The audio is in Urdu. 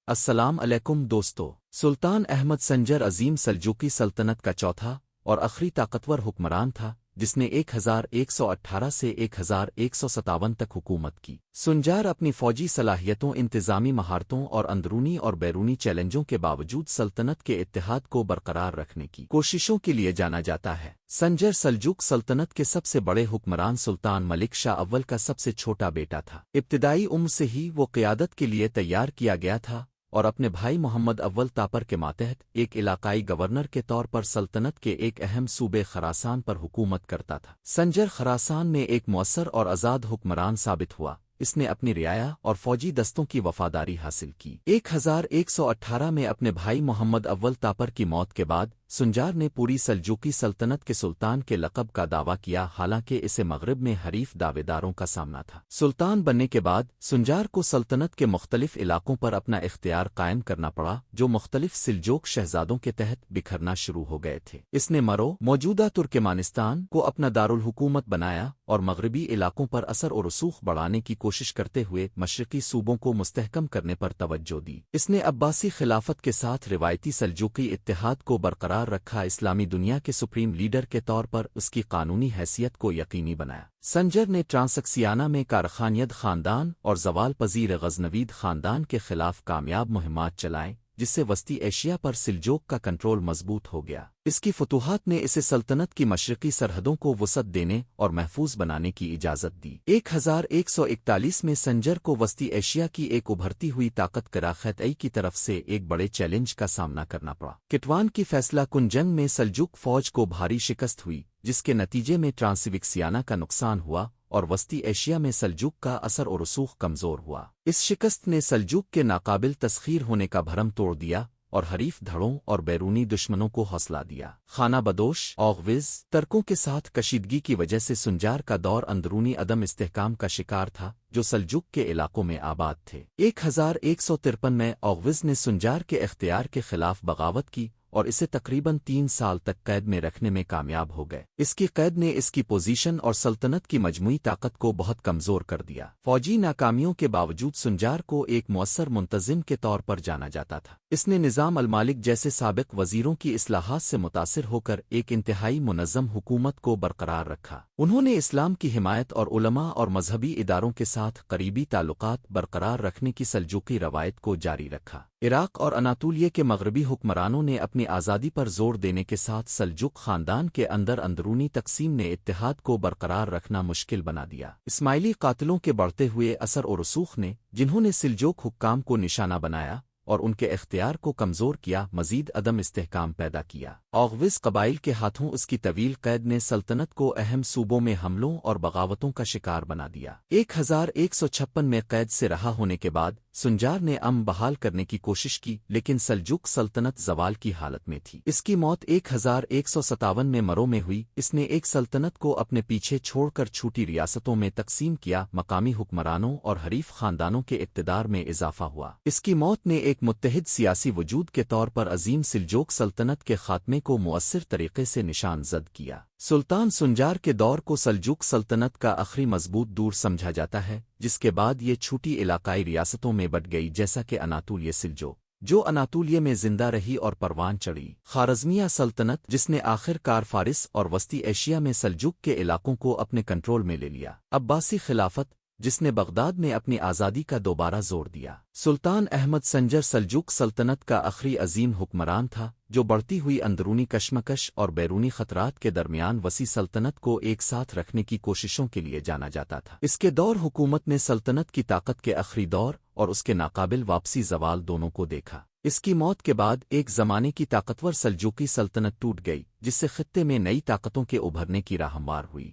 السلام علیکم دوستو، سلطان احمد سنجر عظیم سلجوقی سلطنت کا چوتھا اور آخری طاقتور حکمران تھا جس نے 1118 سے 1157 تک حکومت کی۔ سنجار اپنی فوجی صلاحیتوں، انتظامی مہارتوں اور اندرونی اور بیرونی چیلنجوں کے باوجود سلطنت کے اتحاد کو برقرار رکھنے کی کوششوں کے لیے جانا جاتا ہے۔ سنجر سلجوق سلطنت کے سب سے بڑے حکمران سلطان ملک شاہ اول کا سب سے چھوٹا بیٹا تھا۔ ابتدائی عمر سے ہی وہ قیادت کے لیے تیار کیا گیا تھا اور اپنے بھائی محمد اول تاپر کے ماتحت ایک علاقائی گورنر کے طور پر سلطنت کے ایک اہم صوبے خراسان پر حکومت کرتا تھا۔ سنجر خراسان میں ایک مؤثر اور آزاد حکمران ثابت ہوا۔ اس نے اپنی رعایا اور فوجی دستوں کی وفاداری حاصل کی۔ 1118 میں اپنے بھائی محمد اول تاپر کی موت کے بعد سنجار نے پوری سلجوقی سلطنت کے سلطان کے لقب کا دعویٰ کیا، حالانکہ اسے مغرب میں حریف دعوے داروں کا سامنا تھا۔ سلطان بننے کے بعد سنجار کو سلطنت کے مختلف علاقوں پر اپنا اختیار قائم کرنا پڑا، جو مختلف سلجوق شہزادوں کے تحت بکھرنا شروع ہو گئے تھے۔ اس نے مرو، موجودہ ترکمانستان کو اپنا دارالحکومت بنایا اور مغربی علاقوں پر اثر و رسوخ بڑھانے کی کوشش کرتے ہوئے مشرقی صوبوں کو مستحکم کرنے پر توجہ دی۔ اس نے عباسی خلافت کے ساتھ روایتی سلجوقی اتحاد کو برقرار رکھا، اسلامی دنیا کے سپریم لیڈر کے طور پر اس کی قانونی حیثیت کو یقینی بنایا۔ سنجر نے ٹرانسکسیانا میں کارخانید خاندان اور زوال پذیر غزنوید خاندان کے خلاف کامیاب مہمات چلائیں، جس سے وسطی ایشیا پر سلجوق کا کنٹرول مضبوط ہو گیا۔ اس کی فتوحات نے اسے سلطنت کی مشرقی سرحدوں کو وسعت دینے اور محفوظ بنانے کی اجازت دی۔ 1141 میں سنجر کو وسطی ایشیا کی ایک ابھرتی ہوئی طاقت قراقیتئی کی طرف سے ایک بڑے چیلنج کا سامنا کرنا پڑا۔ کٹوان کی فیصلہ کن جنگ میں سلجوق فوج کو بھاری شکست ہوئی، جس کے نتیجے میں ٹرانسوکسیانا کا نقصان ہوا اور وسطی ایشیا میں سلجوق کا اثر و رسوخ کمزور ہوا۔ اس شکست نے سلجوق کے ناقابل تسخیر ہونے کا بھرم توڑ دیا اور حریف دھڑوں اور بیرونی دشمنوں کو حوصلہ دیا۔ خانہ بدوش اوغوز ترکوں کے ساتھ کشیدگی کی وجہ سے سنجار کا دور اندرونی عدم استحکام کا شکار تھا، جو سلجوق کے علاقوں میں آباد تھے۔ 1153 میں اوغوز نے سنجار کے اختیار کے خلاف بغاوت کی اور اسے تقریباً 3 سال تک قید میں رکھنے میں کامیاب ہو گئے۔ اس کی قید نے اس کی پوزیشن اور سلطنت کی مجموعی طاقت کو بہت کمزور کر دیا۔ فوجی ناکامیوں کے باوجود سنجار کو ایک مؤثر منتظم کے طور پر جانا جاتا تھا۔ اس نے نظام المالک جیسے سابق وزیروں کی اصلاحات سے متاثر ہو کر ایک انتہائی منظم حکومت کو برقرار رکھا۔ انہوں نے اسلام کی حمایت اور علماء اور مذہبی اداروں کے ساتھ قریبی تعلقات برقرار رکھنے کی سلجوقی روایت کو جاری رکھا۔ عراق اور اناطولیہ کے مغربی حکمرانوں نے اپنی آزادی پر زور دینے کے ساتھ سلجوق خاندان کے اندر اندرونی تقسیم نے اتحاد کو برقرار رکھنا مشکل بنا دیا۔ اسماعیلی قاتلوں کے بڑھتے ہوئے اثر و رسوخ نے، جنہوں نے سلجوق حکام کو نشانہ بنایا اور ان کے اختیار کو کمزور کیا، مزید عدم استحکام پیدا کیا۔ اوغوز قبائل کے ہاتھوں اس کی طویل قید نے سلطنت کو اہم صوبوں میں حملوں اور بغاوتوں کا شکار بنا دیا۔ 1156 میں قید سے رہا ہونے کے بعد سنجار نے امن بحال کرنے کی کوشش کی، لیکن سلجوق سلطنت زوال کی حالت میں تھی۔ اس کی موت 1157 میں مرو میں ہوئی۔ اس نے ایک سلطنت کو اپنے پیچھے چھوڑ کر چھوٹی ریاستوں میں تقسیم کیا، مقامی حکمرانوں اور حریف خاندانوں کے اقتدار میں اضافہ ہوا۔ اس کی موت نے ایک متحد سیاسی وجود کے طور پر عظیم سلجوق سلطنت کے خاتمے کو مؤثر طریقے سے نشان زد کیا۔ سلطان سنجار کے دور کو سلجوق سلطنت کا آخری مضبوط دور سمجھا جاتا ہے، جس کے بعد یہ چھوٹی علاقائی ریاستوں میں بٹ گئی، جیسا کہ اناطولیہ سلجوق، جو اناطولیہ میں زندہ رہی اور پروان چڑھی۔ خوارزمیہ سلطنت، جس نے آخر کار فارس اور وسطی ایشیا میں سلجوق کے علاقوں کو اپنے کنٹرول میں لے لیا۔ عباسی خلافت، جس نے بغداد میں اپنی آزادی کا دوبارہ زور دیا۔ سلطان احمد سنجر سلجوق سلطنت کا آخری عظیم حکمران تھا، جو بڑھتی ہوئی اندرونی کشمکش اور بیرونی خطرات کے درمیان وسیع سلطنت کو ایک ساتھ رکھنے کی کوششوں کے لیے جانا جاتا تھا۔ اس کے دور حکومت نے سلطنت کی طاقت کے آخری دور اور اس کے ناقابل واپسی زوال دونوں کو دیکھا۔ اس کی موت کے بعد ایک زمانے کی طاقتور سلجوقی سلطنت ٹوٹ گئی، جس سے خطے میں نئی طاقتوں کے ابھرنے کی راہ ہموار ہوئی۔